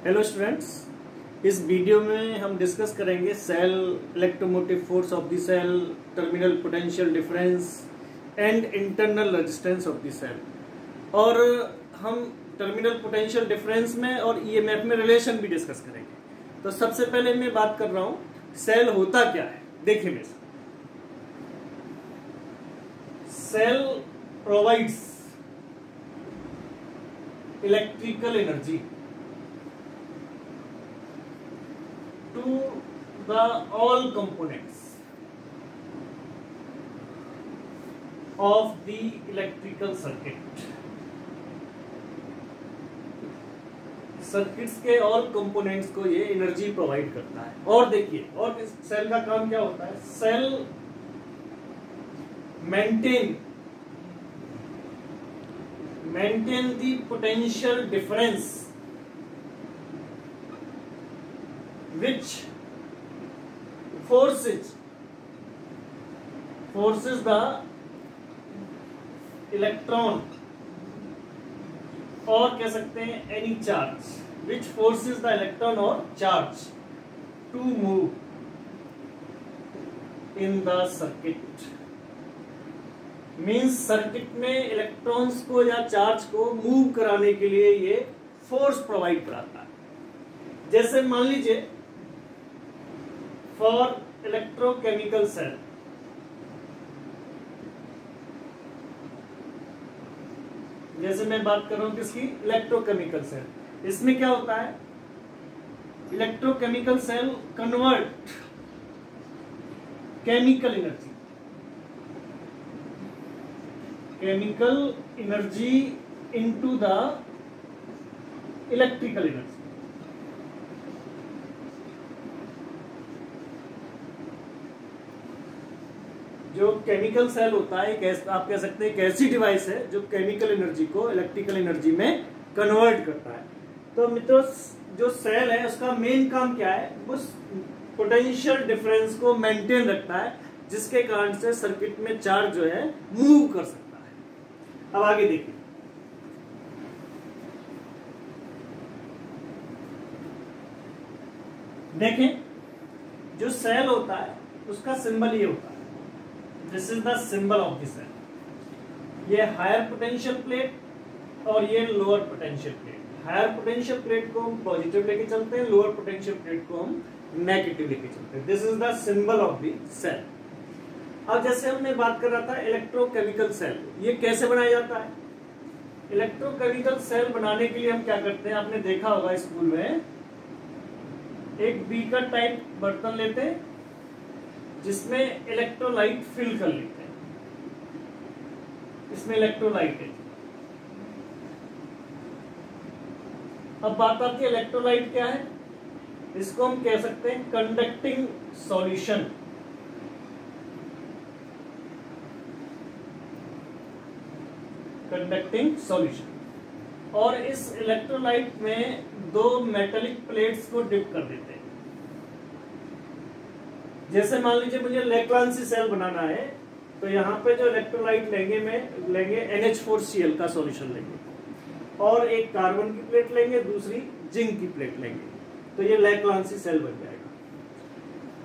Hello students, इस video में हम डिस्कस करेंगे cell, electromotive force of the cell, terminal potential difference and internal resistance of the cell. और हम terminal potential difference में और ईएमएफ में रिलेशन भी डिस्कस करेंगे। तो सबसे पहले मैं बात कर रहा हूं सेल होता क्या है। देखिए मेरे cell provides electrical energy to the all components of the electrical circuit। Circuits के ऑल कंपोनेंट्स को ये एनर्जी प्रोवाइड करता है। और देखिए, और इस सेल का काम क्या होता है? Cell maintain the potential difference which forces the electron, और कह सकते हैं any charge, which forces the electron or charge to move in the circuit। Means circuit में इलेक्ट्रॉन्स को या चार्ज को मूव कराने के लिए ये फोर्स प्रोवाइड कराता है। जैसे मान लीजिए फॉर इलेक्ट्रोकेमिकल सेल, जैसे मैं बात कर रहा हूं किसकी? Electrochemical cell. इसमें क्या होता है? Electrochemical cell convert chemical energy into the electrical energy. जो केमिकल सेल होता है, आप कह सकते हैं एक ऐसी डिवाइस है जो केमिकल एनर्जी को इलेक्ट्रिकल एनर्जी में कन्वर्ट करता है। तो मित्रों, जो सेल है उसका मेन काम क्या है? उस पोटेंशियल डिफरेंस को मेंटेन रखता है, जिसके कारण से सर्किट में चार्ज जो है मूव कर सकता है। अब आगे देखिए, देखें जो सेल होता है उसका सिंबल ये होता है। This is the symbol of the cell. ये हायर पोटेंशियल प्लेट और ये lower potential plate. Higher potential plate को हम पॉजिटिव लेके चलते हैं, लोअर पोटेंशियल प्लेट को हम नेगेटिव लेके चलते हैं। This is the symbol of the cell. अब जैसे हमने बात कर रहा था इलेक्ट्रोकेमिकल सेल, ये कैसे बनाया जाता है? इलेक्ट्रोकेमिकल सेल बनाने के लिए हम क्या करते हैं? आपने देखा होगा स्कूल में, एक बीकर टाइप बर्तन लेते हैं जिसमें इलेक्ट्रोलाइट फिल कर लेते हैं। इसमें इलेक्ट्रोलाइट है। अब बात आती है इलेक्ट्रोलाइट क्या है? इसको हम कह सकते हैं कंडक्टिंग सॉल्यूशन। Conducting solution. और इस इलेक्ट्रोलाइट में दो मेटेलिक प्लेट्स को डिप कर देते हैं। जैसे मान लीजिए मुझे लेक्लांसी सेल बनाना है, तो यहाँ पे जो इलेक्ट्रोलाइट लेंगे NH4Cl का सॉल्यूशन लेंगे, और एक कार्बन की प्लेट लेंगे, दूसरी जिंक की प्लेट लेंगे, तो ये लेक्लांसी सेल बन जाएगा।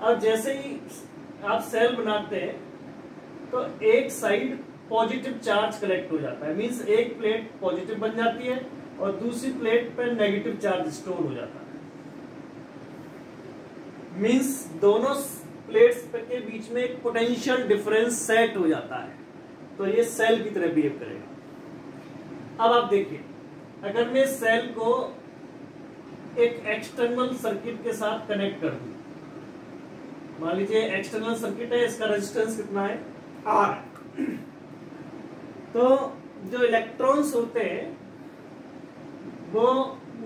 अब जैसे ही आप सेल बनाते हैं तो एक साइड पॉजिटिव चार्ज कलेक्ट हो जाता है। मींस एक प्लेट पॉजिटिव बन जाती है और दूसरी प्लेट पर नेगेटिव चार्ज स्टोर हो जाता है। मींस दोनों प्लेट्स के बीच में एक पोटेंशियल डिफरेंस सेट हो जाता है, तो ये सेल की तरह बिहेव करेगा। अब आप देखिए, अगर मैं सेल को एक एक्सटर्नल सर्किट के साथ कनेक्ट कर दूं, मान लीजिए एक्सटर्नल सर्किट है, इसका रेजिस्टेंस कितना है? R। तो जो इलेक्ट्रॉन्स होते हैं वो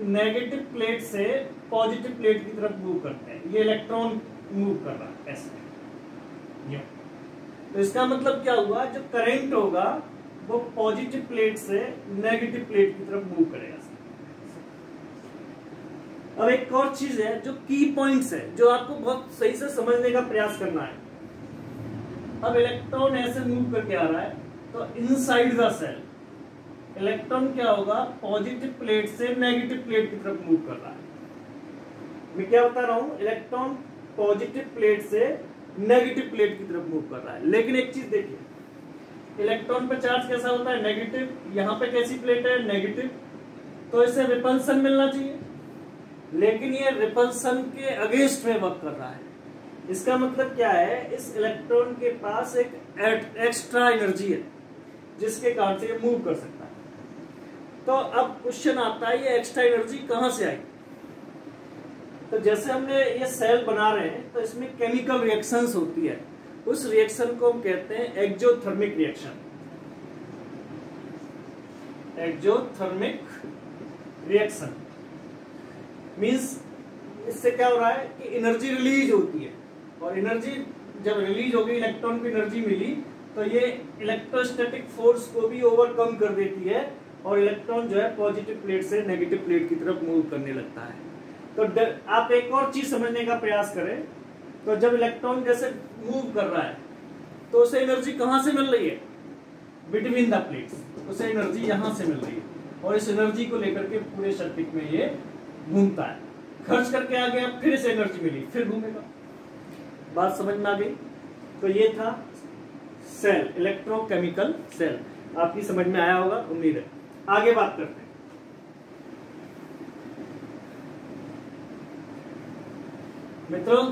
नेगेटिव प्लेट से पॉजिटिव प्लेट की तरफ मूव करते हैं। ये इलेक्ट्रॉन मूव कर रहा है ऐसे। तो इसका मतलब क्या हुआ? जो करंट होगा वो पॉजिटिव प्लेट से नेगेटिव प्लेट की तरफ मूव करेगा। अब एक और चीज है, जो की पॉइंट्स है, जो आपको बहुत सही से समझने का प्रयास करना है। अब इलेक्ट्रॉन ऐसे मूव करके आ रहा है, तो इनसाइड द सेल इलेक्ट्रॉन क्या होगा, पॉजिटिव प्लेट से नेगेटिव प्लेट की तरफ मूव कर रहा है। मैं क्या बता रहा हूं, इलेक्ट्रॉन पॉजिटिव प्लेट से नेगेटिव प्लेट की तरफ मूव कर रहा है। लेकिन एक चीज देखिए, इलेक्ट्रॉन पे चार्ज कैसा होता है, नेगेटिव। यहाँ पे कैसी प्लेट है, नेगेटिव, तो इसे रिपल्सन मिलना चाहिए, लेकिन ये रिपल्सन के अगेंस्ट में वर्क कर रहा है। इसका मतलब क्या है, इस इलेक्ट्रॉन के पास एक एक्स्ट्रा एनर्जी है जिसके कारण से ये मूव कर सकता है। तो अब क्वेश्चन आता है, ये एक्स्ट्रा एनर्जी कहां से आई। तो जैसे हमने ये सेल बना रहे हैं तो इसमें केमिकल रिएक्शंस होती है, उस रिएक्शन को हम कहते हैं exothermic reaction. Exothermic reaction means इससे क्या हो रहा है कि एनर्जी रिलीज होती है, और एनर्जी जब रिलीज होगी, इलेक्ट्रॉन को एनर्जी मिली, तो ये इलेक्ट्रोस्टैटिक फोर्स को भी ओवरकम कर देती है और इलेक्ट्रॉन जो है पॉजिटिव प्लेट से नेगेटिव प्लेट की तरफ मूव करने लगता है। तो आप एक और चीज समझने का प्रयास करें, तो जब इलेक्ट्रॉन जैसे मूव कर रहा है तो उसे एनर्जी कहां से मिल रही है, बिटवीन द प्लेट्स, उसे एनर्जी यहां से मिल रही है, और इस एनर्जी को लेकर के पूरे सर्किट में ये घूमता है। खर्च करके आ गया, फिर इसे एनर्जी मिली, फिर घूमेगा। बात समझ में आ गई। तो ये था सेल, इलेक्ट्रोकेमिकल सेल, आपकी समझ में आया होगा, उम्मीद है। आगे बात करते हैं। मित्रों,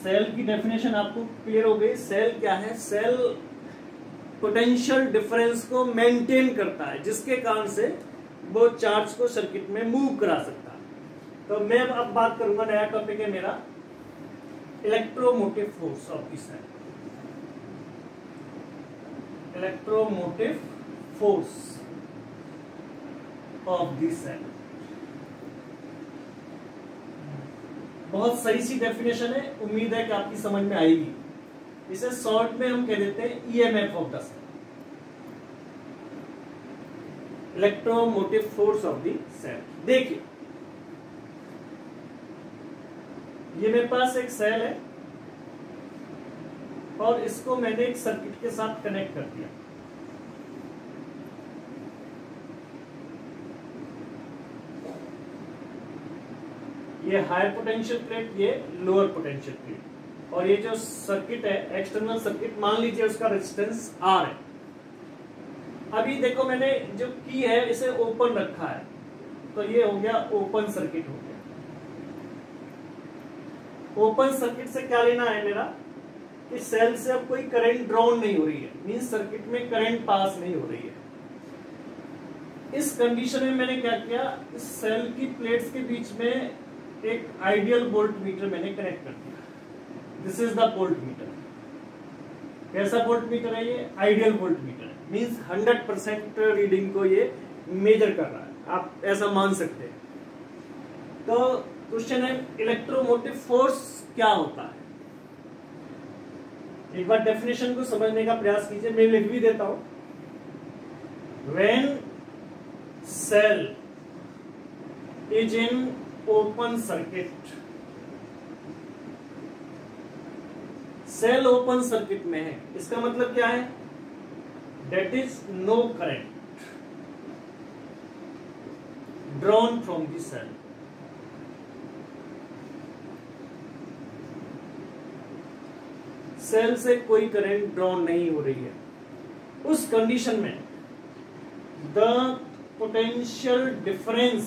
सेल की डेफिनेशन आपको क्लियर हो गई। सेल क्या है, सेल पोटेंशियल डिफरेंस को मेंटेन करता है, जिसके कारण से वो चार्ज को सर्किट में मूव करा सकता है। तो मैं अब बात करूंगा, नया टॉपिक है मेरा, electromotive force of the cell. Electromotive force of the cell, बहुत सही सी डेफिनेशन है, उम्मीद है कि आपकी समझ में आएगी। इसे शॉर्ट में हम कह देते हैं EMF of the cell, electromotive force of the cell. देखिए, ये मेरे पास एक सेल है और इसको मैंने एक सर्किट के साथ कनेक्ट कर दिया। ये हायर पोटेंशियल प्लेट, ये लोअर पोटेंशियल प्लेट, और ये जो सर्किट है, एक्सटर्नल सर्किट, मान लीजिए उसका रेजिस्टेंस R है। अभी देखो, मैंने जो की है इसे ओपन रखा है, तो ये हो गया ओपन सर्किट हो गया। ओपन सर्किट से क्या लेना है मेरा, कि सेल से अब कोई करंट ड्रॉन नहीं हो रही है, मींस सर्किट में करंट पास नहीं हो रही है। इस कंडीशन में मैंने क्या किया, इस सेल की प्लेट्स के बीच में एक आइडियल वोल्ट मीटर मैंने कनेक्ट कर दिया। This is the volt meter. कैसा वोल्ट मीटर है ये, आइडियल वोल्ट मीटर है, मींस 100% रीडिंग को ये मेजर कर रहा है, आप ऐसा मान सकते हैं। तो क्वेश्चन है, इलेक्ट्रोमोटिव फोर्स क्या होता है। एक बार डेफिनेशन को समझने का प्रयास कीजिए, मैं लिख भी देता हूं। When cell is in open circuit, cell open circuit में है, इसका मतलब क्या है, that is no current drawn from the cell। Cell से कोई करंट ड्रॉन नहीं हो रही है। उस कंडीशन में the potential difference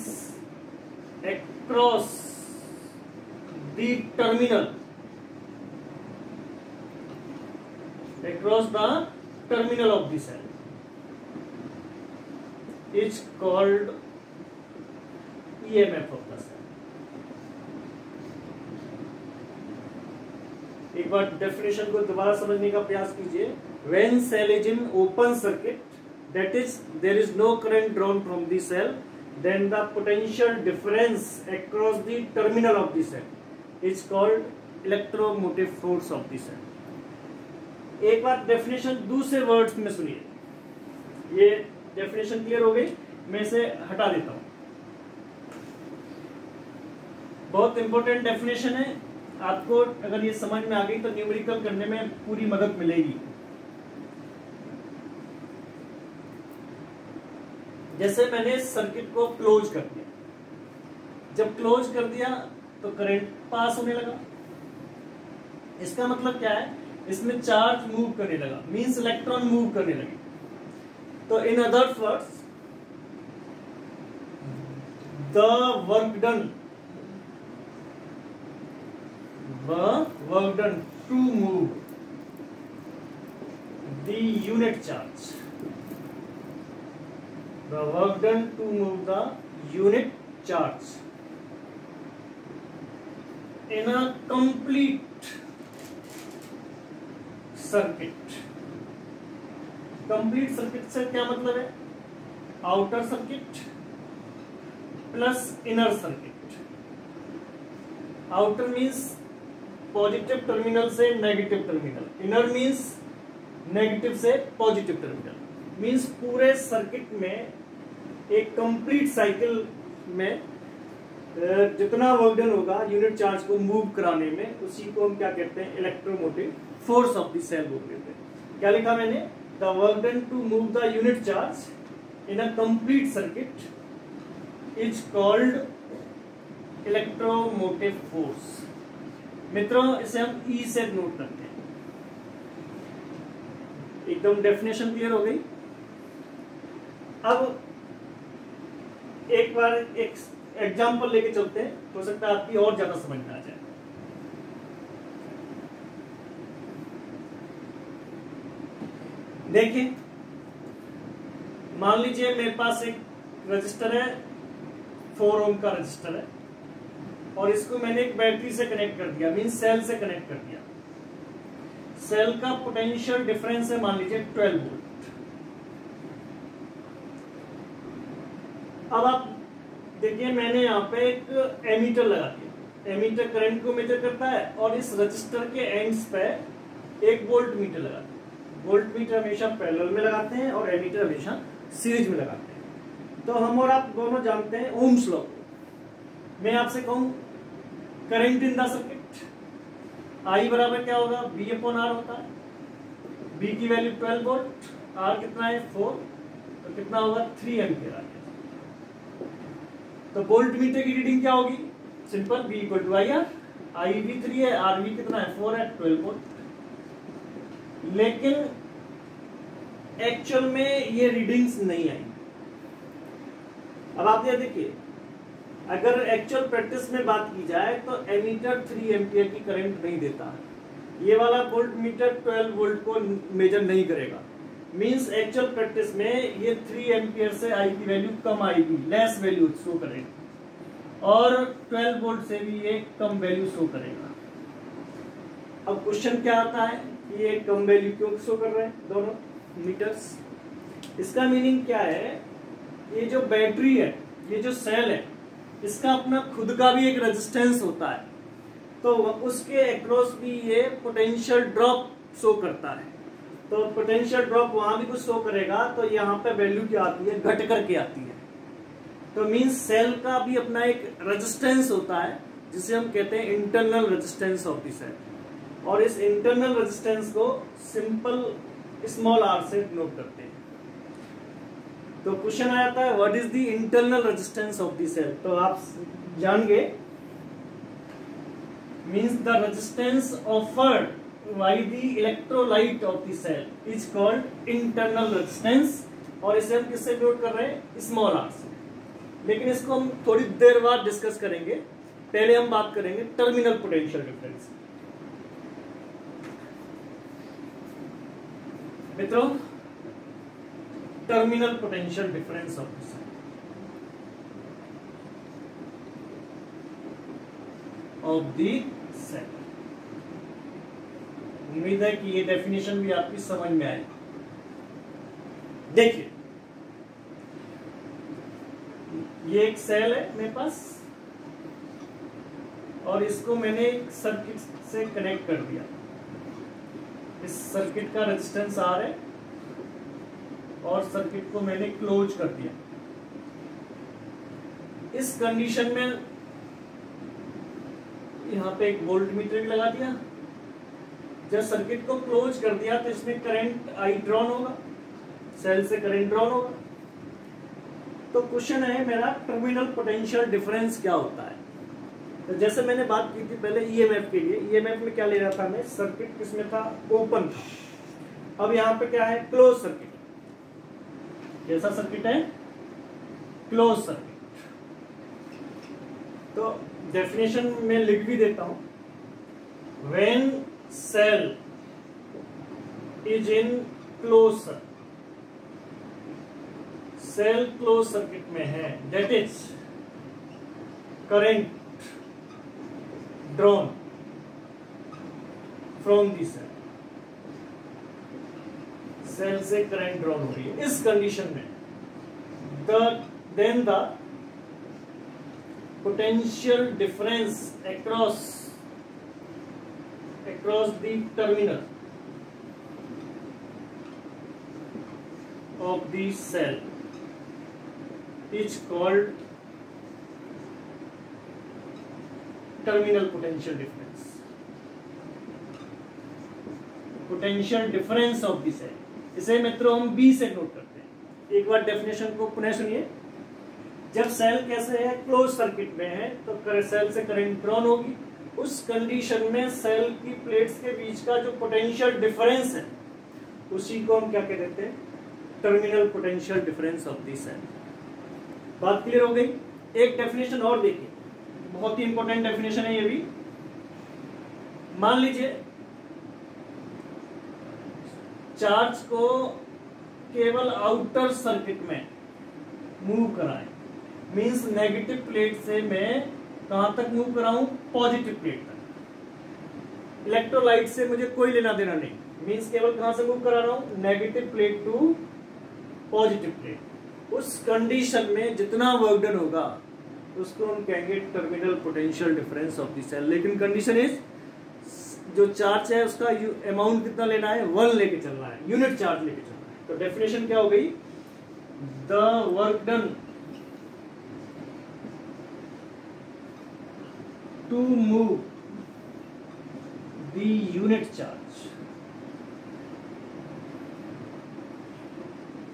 across the terminal, across the terminal of the cell is called EMF of the cell। एक बार डेफिनेशन को दोबारा समझने का प्रयास कीजिए। When cell is in open circuit, that is there is no current drawn from the cell, then the potential difference across the terminal of the cell is called electromotive force of the cell। एक बार definition दूसरे words में सुनिए। ये definition clear हो गई, मैं इसे हटा देता हूं। बहुत इंपॉर्टेंट डेफिनेशन है, आपको अगर ये समझ में आ गई तो न्यूमेरिकल करने में पूरी मदद मिलेगी। जैसे मैंने सर्किट को क्लोज कर दिया, जब क्लोज कर दिया तो करंट पास होने लगा। इसका मतलब क्या है, इसमें चार्ज मूव करने लगा, मींस इलेक्ट्रॉन मूव करने लगे। तो in other words the work done to move the unit charge, the work done to move the unit charge in a complete circuit। complete circuit से क्या मतलब है, outer circuit plus inner circuit. Outer means positive terminal से negative terminal, inner means negative से positive terminal. Means पूरे circuit में एक complete cycle में जितना वर्क डन होगा यूनिट चार्ज को मूव कराने में, उसी को हम क्या कहते हैं, electromotive force of the cell बोल देते हैं। क्या लिखा मैंने, the work done to move the unit charge in a complete circuit is called electromotive force. मित्रों इसे हम ई से नोट करते हैं। एकदम डेफिनेशन क्लियर हो गई। अब एक बार एक एग्जांपल लेके चलते हैं, हो सकता है आपकी और ज्यादा समझ में आ जाए। देखिए, मान लीजिए मेरे पास एक रजिस्टर है, 4 ओम का रजिस्टर है, और इसको मैंने एक बैटरी से कनेक्ट कर दिया, मीन सेल से कनेक्ट कर दिया। सेल का पोटेंशियल डिफरेंस है मान लीजिए 12 वोल्ट। अब आप देखिए, मैंने यहाँ पे एक एमीटर लगा दिया। एमीटर करंट को मेजर करता है, और इस रजिस्टर के एंड्स पे एक वोल्ट मीटर लगा दिया। वोल्ट मीटर हमेशा पैरेलल में लगाते हैं और एमीटर हमेशा सीरीज में लगाते हैं। तो हम और आप दोनों जानते हैं ओम्स लॉ को। मैं आपसे कहूं करंट इन द सर्किट, आई बराबर क्या होगा, बी अपॉन आर होता है। बी की वैल्यू 12 वोल्ट, आर कितना है 4, तो कितना होगा 3 एम्पियर आ गया। तो वोल्ट मीटर की रीडिंग क्या होगी, simple, V equal to I R. I भी 3 है, आर भी कितना है 4 है, 12 वोल्ट। लेकिन एक्चुअल में ये रीडिंग्स नहीं आई। अब आप ये देखिए, अगर एक्चुअल प्रैक्टिस में बात की जाए तो एमीटर 3 एम्पियर की करंट नहीं देता। ये वाला वोल्ट मीटर 12 वोल्ट को मेजर नहीं करेगा। मींस एक्चुअल प्रैक्टिस में ये 3 एम्पियर से आई की वैल्यू कम आएगी, लेस वैल्यू शो करेगा, और 12 वोल्ट से भी ये कम वैल्यू शो करेगा। अब क्वेश्चन क्या आता है, ये कम वैल्यू क्यों शो कर रहे हैं दोनों मीटर्स? इसका मीनिंग क्या है, ये जो बैटरी है, ये जो सेल है, इसका अपना खुद का भी एक रेजिस्टेंस होता है, तो उसके अक्रॉस भी ये पोटेंशियल ड्रॉप शो करता है। तो पोटेंशियल ड्रॉप वहां भी कुछ शो करेगा, तो यहाँ पे वैल्यू क्या आती है, घट करके आती है। तो मींस सेल का भी अपना एक रेजिस्टेंस होता है, जिसे हम कहते हैं internal resistance of the cell. और इस इंटरनल रेजिस्टेंस को सिंपल स्मॉल आर से नोट करते हैं। तो क्वेश्चन आ जाता है, what is the internal resistance of the cell? तो आप जान गए, means the resistance offered by the electrolyte of the cell is called internal resistance। और इसे हम किससे नोट कर रहे हैं, स्मॉल आर से। लेकिन इसको हम थोड़ी देर बाद डिस्कस करेंगे। पहले हम बात करेंगे टर्मिनल पोटेंशियल डिफरेंस। मित्रों, terminal potential difference of the cell of the cell. उम्मीद है कि ये डेफिनेशन भी आपकी समझ में आए। देखिए, ये एक सेल है मेरे पास, और इसको मैंने एक सर्किट से कनेक्ट कर दिया। इस सर्किट का रेजिस्टेंस आर है, और सर्किट को मैंने क्लोज कर दिया। इस कंडीशन में यहाँ पे एक वोल्ट मीटर लगा दिया। जब सर्किट को क्लोज कर दिया तो इसमें करंट आई ड्रॉन होगा, सेल से करंट ड्रॉन होगा। तो क्वेश्चन है मेरा, टर्मिनल पोटेंशियल डिफरेंस क्या होता है? तो जैसे मैंने बात की थी पहले ईएमएफ के लिए, ईएमएफ में क्या ले रहा था हमें, सर्किट किसमें था, ओपन था। अब यहाँ पे क्या है, क्लोज सर्किट। कैसा सर्किट है, क्लोज सर्किट। तो डेफिनेशन में लिख भी देता हूं, when cell is in close circuit, cell close circuit में है, that is current drawn from the cell, cell से करंट ड्रॉन हो रही है। इस कंडीशन में then the potential difference across the terminal of the cell is called terminal potential difference. Potential difference of the cell, इसे मित्रों हम B से नोट करते हैं। एक बार डेफिनेशन को पुनः सुनिए। जब सेल कैसे है, क्लोज सर्किट में है, तो सेल से करंट ड्रॉन होगी। उस कंडीशन में सेल की प्लेट्स के बीच का जो पोटेंशियल डिफरेंस है, उसी को हम क्या कह देते हैं, terminal potential difference of the cell. बात क्लियर हो गई। एक डेफिनेशन और देखिए, बहुत ही इंपॉर्टेंट डेफिनेशन है ये भी। मान लीजिए चार्ज को केवल आउटर सर्किट में मूव कराएं, मींस नेगेटिव प्लेट से मैं कहां तक मूव कराऊं, पॉजिटिव प्लेट तक। इलेक्ट्रोलाइट से मुझे कोई लेना देना नहीं, मींस केवल कहां से मूव करा रहा हूं, negative plate to positive plate. उस कंडीशन में जितना वर्क डन होगा उसको हम कहेंगे terminal potential difference of the cell. लेकिन कंडीशन इज, जो चार्ज है उसका अमाउंट कितना लेना है, 1 लेके चलना है, यूनिट चार्ज लेके चलना है। तो डेफिनेशन क्या हो गई, the work done to move the unit charge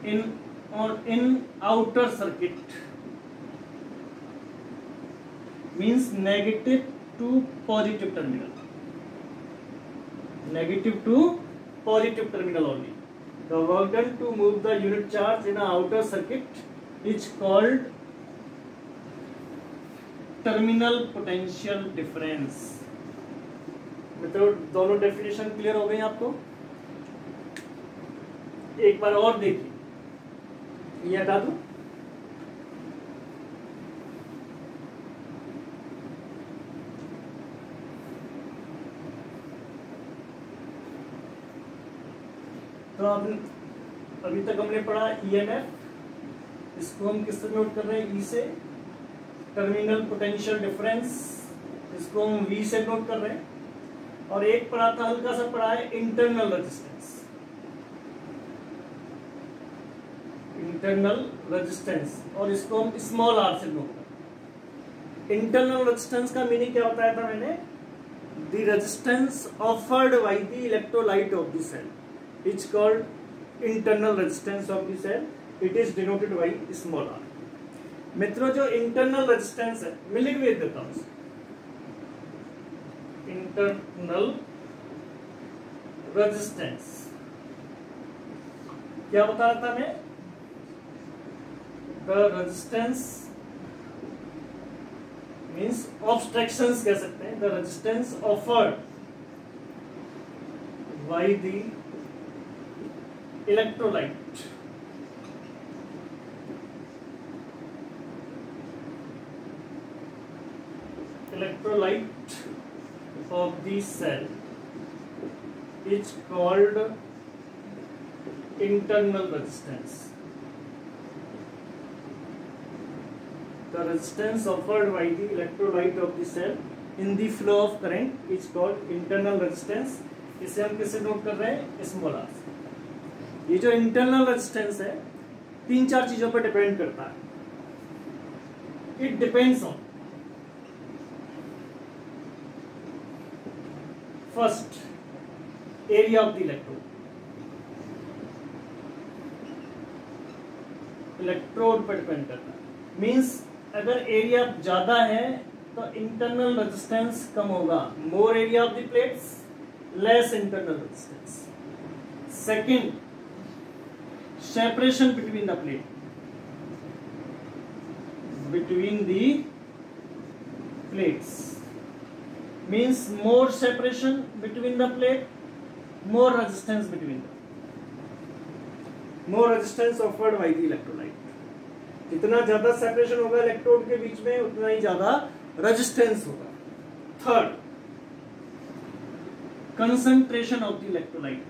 in outer circuit means negative to positive terminal, negative to positive terminal only. The work done to move the unit charge in an outer circuit is called terminal potential difference. मित्रों दोनों definition clear हो गई आपको। एक बार और देखिए, ये हटा दूं, तो अब अभी तक हमने पढ़ा ईएमएफ, इसको हम किससे नोट कर रहे हैं, ई से। टर्मिनल पोटेंशियल डिफरेंस, इसको हम वी से नोट कर रहे हैं। और एक पढ़ा था, हल्का सा पढ़ा है, इंटरनल रेजिस्टेंस, इंटरनल रेजिस्टेंस, और इसको हम स्मॉल आर से नोट कर। इंटरनल रेजिस्टेंस का मीनिंग क्या बताया था मैंने, the resistance offered by the electrolyte of the cell is called internal resistance of the cell, it is denoted by small R. मित्रों जो इंटरनल रेजिस्टेंस है, मैं लिख भी देता हूं, इंटरनल रेजिस्टेंस क्या बता रहा था मैं, द रेजिस्टेंस मीन्स ऑब्स्ट्रक्शंस कह सकते हैं, the resistance offered by the electrolyte of the cell is called internal resistance. The resistance offered by the electrolyte of the cell in the flow of current is called internal resistance. इसे हम किससे note कर रहे हैं, small R से। ये जो internal resistance है 3-4 चीजों पर डिपेंड करता है। It depends on first area of the electrode, electrode पर डिपेंड करता है। मींस अगर एरिया ज्यादा है तो इंटरनल रेजिस्टेंस कम होगा, more area of the plates less internal resistance. Second, separation between the plate, between the plates means more separation between the plate, more resistance between them, more resistance offered by the electrolyte। जितना ज्यादा separation होगा electrode के बीच में उतना ही ज्यादा resistance होगा। Third, concentration of the electrolyte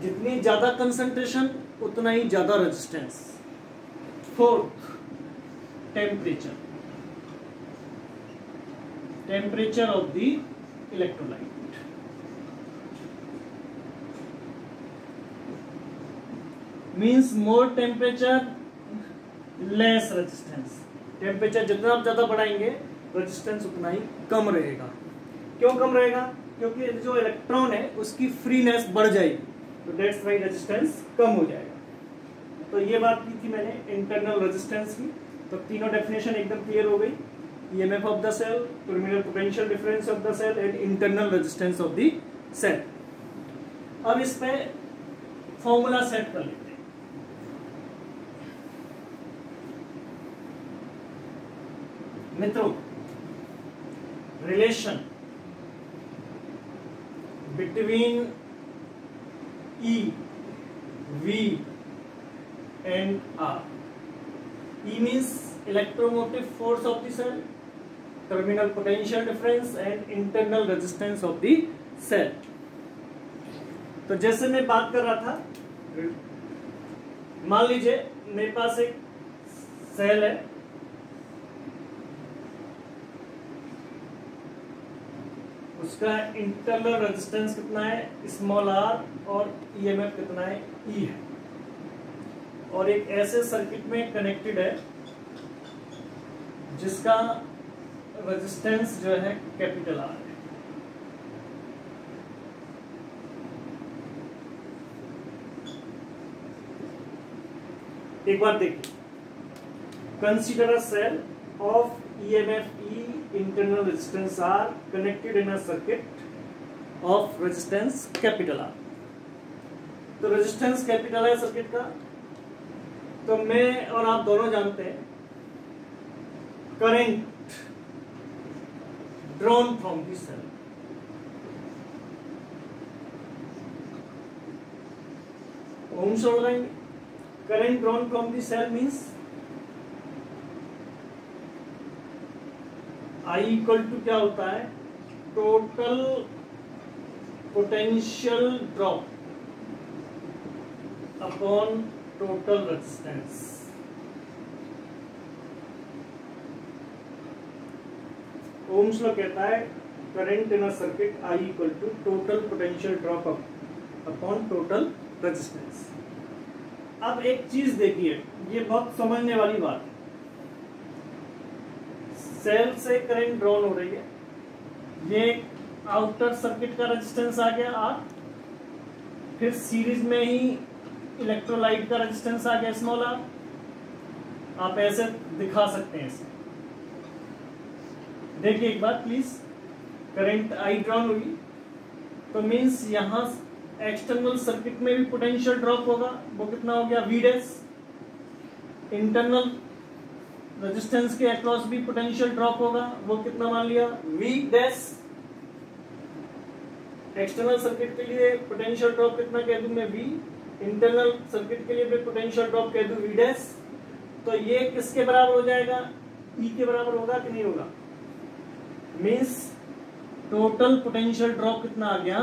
जितनी ज्यादा कंसंट्रेशन उतना ही ज्यादा resistance. Fourth, temperature of the electrolyte. Means more temperature less resistance. Temperature जितना आप ज्यादा बढ़ाएंगे रेजिस्टेंस उतना ही कम रहेगा। क्यों कम रहेगा? क्योंकि जो इलेक्ट्रॉन है उसकी फ्रीनेस बढ़ जाएगी, तो दैट्स व्हाई रेजिस्टेंस कम हो जाएगा। तो ये बात की थी मैंने इंटरनल रेजिस्टेंस की। तो तीनों डेफिनेशन एकदम क्लियर हो गई, EMF of the cell, terminal potential difference of the cell and internal resistance of the cell. अब इस पे फॉर्मूला सेट कर लेते हैं। मित्रों, relation between E, V and R. E means electromotive force of the cell, terminal potential difference and internal resistance of the cell। तो जैसे मैं बात कर रहा था, मान लीजिए मेरे पास एक सेल है, उसका इंटरनल रेजिस्टेंस कितना है, स्मॉल आर, और ईएमएफ कितना है, ई है, और एक ऐसे सर्किट में कनेक्टेड है जिसका रेजिस्टेंस जो है कैपिटल आर है। एक बार देखिए, consider a cell of EMF E, internal resistance R connected in a circuit of resistance capital R। तो रेजिस्टेंस कैपिटल है सर्किट का, तो मैं और आप दोनों जानते हैं current drawn from the cell, Ohm's law लगाएंगे। Current drawn from the cell means I equal to क्या होता है, total potential drop upon total resistance. Ohm's law कहता है current in a circuit I equal to total potential drop upon total resistance. अब एक चीज देखिए, ये बहुत समझने वाली बात है। सेल से करंट ड्रॉन हो रही है, ये आउटर सर्किट का रेजिस्टेंस आ गया R, फिर सीरीज में ही इलेक्ट्रोलाइट का रेजिस्टेंस आ गया स्मॉल r। आप ऐसे दिखा सकते हैं इसे, देखिए एक बार प्लीज। करंट I ड्रॉन हुई तो मींस यहां एक्सटर्नल सर्किट में भी पोटेंशियल ड्रॉप होगा, वो कितना हो गया, V डैश। इंटरनल रेजिस्टेंस के अक्रॉस भी पोटेंशियल ड्रॉप होगा, वो कितना मान लिया, V डैश। एक्सटर्नल सर्किट के लिए पोटेंशियल ड्रॉप कितना कह दूं मैं, V। इंटरनल सर्किट के लिए भी पोटेंशियल ड्रॉप कह दूं, V डैश। तो ये किसके बराबर हो जाएगा, E के बराबर होगा कि नहीं होगा? मींस टोटल पोटेंशियल ड्रॉप कितना आ गया,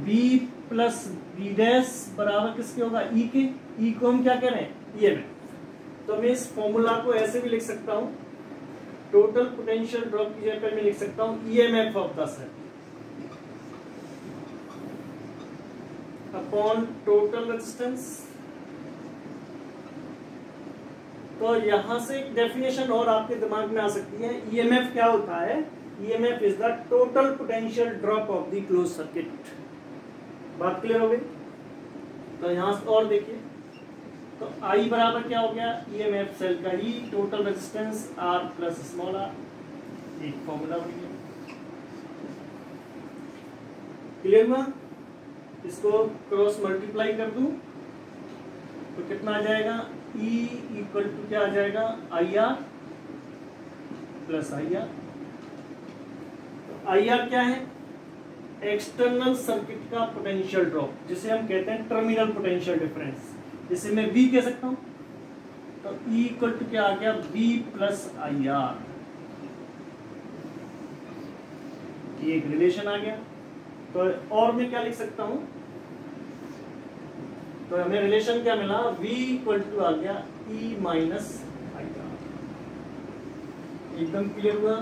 V प्लस V डैश बराबर किसके होगा, E के। E को हम क्या कह रहे हैं, ईएमएफ। तो मैं इस फॉर्मूला को ऐसे भी लिख सकता हूं, टोटल पोटेंशियल ड्रॉप की जगह पर मैं लिख सकता हूं EMF of the cell upon total resistance. तो यहां से एक डेफिनेशन और आपके दिमाग में आ सकती है, ईएमएफ क्या होता है, EMF is the total potential drop of the close circuit. बात क्लियर हो गई? तो यहां से और देखिए, तो I बराबर क्या हो गया, EMF सेल का E total resistance R plus small r, एक फॉर्मूला बन गया। क्लियर हुआ? इसको क्रॉस मल्टीप्लाई कर दूं तो कितना आ जाएगा, E इक्वल टू क्या आ जाएगा, IR प्लस IR। तो IR क्या है, एक्सटर्नल सर्किट का पोटेंशियल ड्रॉप, जिसे हम कहते हैं टर्मिनल पोटेंशियल डिफरेंस, जिसे मैं V कह सकता हूं। तो E इक्वल टू क्या आ गया, V प्लस IR, ये एक रिलेशन आ गया। तो और मैं क्या लिख सकता हूं, तो हमें रिलेशन क्या मिला, V इक्वल टू आ गया E माइनस IR। एकदम क्लियर हुआ?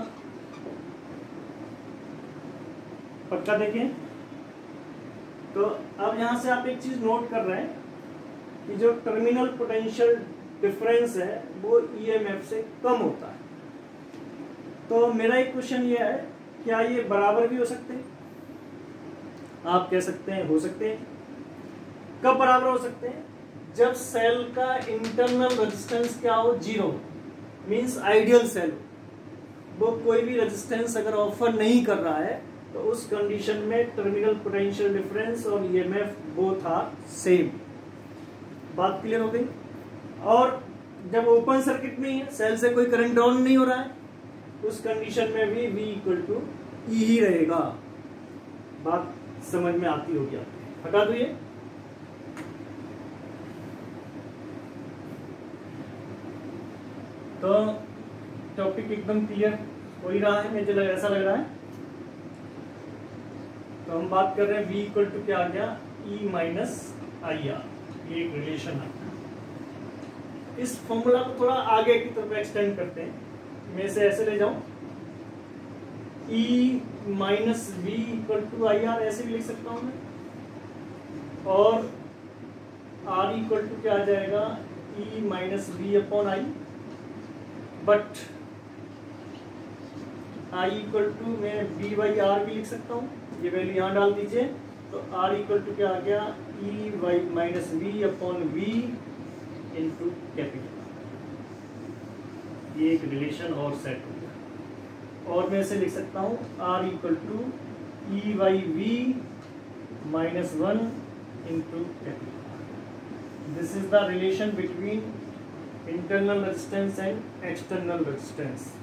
पक्का देखें। तो अब यहां से आप एक चीज नोट कर रहे हैं कि जो टर्मिनल पोटेंशियल डिफरेंस है वो EMF से कम होता है। तो मेरा एक क्वेश्चन ये है, क्या ये बराबर भी हो सकते हैं? आप कह सकते हैं हो सकते हैं। कब बराबर हो सकते हैं, जब सेल का इंटरनल रेजिस्टेंस क्या हो, जीरो, मींस आइडियल सेल, वो कोई भी रेजिस्टेंस अगर ऑफर नहीं कर रहा है तो उस कंडीशन में टर्मिनल पोटेंशियल डिफरेंस और EMF बोथ आर सेम। बात क्लियर हो गई? और जब ओपन सर्किट में है, सेल से कोई करंट ऑन नहीं हो रहा है, उस कंडीशन में भी V इक्वल टू E ही रहेगा। बात समझ में आती होगी आपको? हटा दो ये। तो टॉपिक एकदम क्लियर हो ही रहा है, मुझे ऐसा लग रहा है। तो हम बात कर रहे हैं V इक्वल टू क्या आ गया, E माइनस IR, ये एक रिलेशन है। इस फॉर्मूला को थोड़ा आगे की तरफ एक्सटेंड करते हैं। मैं इसे ऐसे ले जाऊं, E minus V equal to IR, ऐसे भी लिख सकता हूं मैं। और R इक्वल टू क्या आ जाएगा, E minus V upon I, but I equal to मैं V बाई R भी लिख सकता हूँ, ये वैल्यू यहाँ डाल दीजिए। तो R इक्वल टू क्या आ गया, E by minus V upon V into capital. ये एक रिलेशन और सेट हो गया। और मैं इसे लिख सकता हूँ R equal to E by V minus 1 into capital. This is the relation between internal resistance and external resistance.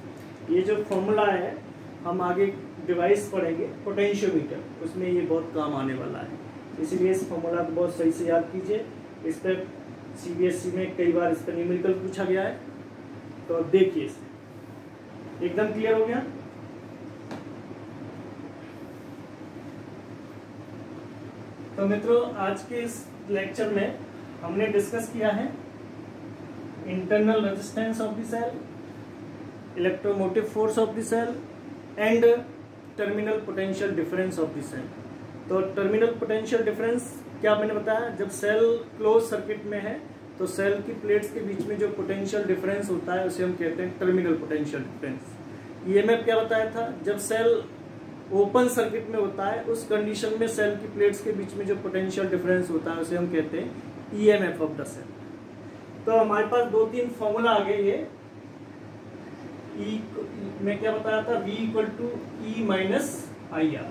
ये जो फॉर्मूला है हम आगे डिवाइस पढ़ेंगे, पोटेंशियोमीटर, उसमें ये बहुत काम आने वाला है। इसीलिए इस फॉर्मूला को बहुत सही से याद कीजिए। इस पर CBSE में कई बार इस पर न्यूमेरिकल पूछा गया है, तो अब देखिए इसे। एकदम क्लियर हो गया? तो मित्रों, आज के इस लेक्चर में हमने डिस्कस किया है internal resistance of the cell, electromotive force of the cell and terminal potential difference of the cell. तो टर्मिनल पोटेंशियल डिफरेंस क्या मैंने बताया, जब सेल क्लोज सर्किट में है तो सेल की प्लेट्स के बीच में जो पोटेंशियल डिफरेंस होता है उसे हम कहते हैं टर्मिनल पोटेंशियल डिफरेंस। EMF क्या बताया था, जब सेल ओपन सर्किट में होता है उस कंडीशन में सेल की प्लेट्स के बीच में जो पोटेंशियल डिफरेंस होता है उसे हम कहते हैं EMF ऑफ द सेल। तो हमारे पास दो तीन फॉर्मूला आ गए। ये E में क्या बताया था, V equal to E minus IR,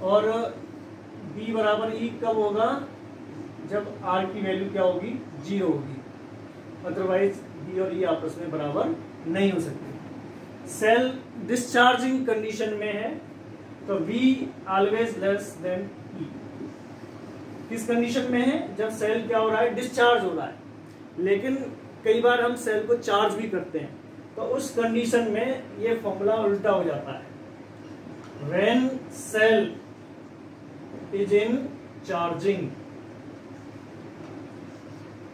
और B बराबर E कब होगा, जब R की वैल्यू क्या होगी, 0 होगी, अदरवाइज B और E आपस में बराबर नहीं हो सकते। सेल डिस्चार्जिंग कंडीशन में है तो V always less than E। किस कंडीशन में है, जब सेल क्या हो रहा है, डिस्चार्ज हो रहा है, लेकिन कई बार हम सेल को चार्ज भी करते हैं, तो उस कंडीशन में ये फॉर्मूला उल्टा हो जाता है। When cell is in charging,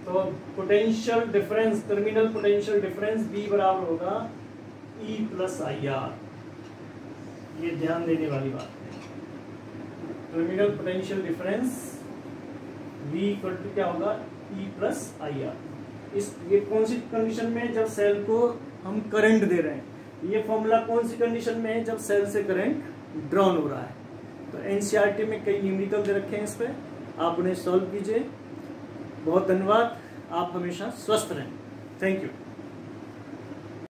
तो potential difference, terminal potential difference B बराबर होगा E प्लस IR। ये ध्यान देने वाली बात है। Terminal potential difference V equal to क्या होगा, E प्लस IR। इस ये कौन सी कंडीशन में, जब सेल को हम करंट दे रहे हैं, ये फॉर्मूला कौन सी कंडीशन में है? जब सेल से करंट ड्रॉन हो रहा है। तो एनसीईआरटी में कई न्यूमेरिकल दे रखे हैं इस पे, आप उन्हें सॉल्व कीजिए। बहुत धन्यवाद, आप हमेशा स्वस्थ रहें। Thank you.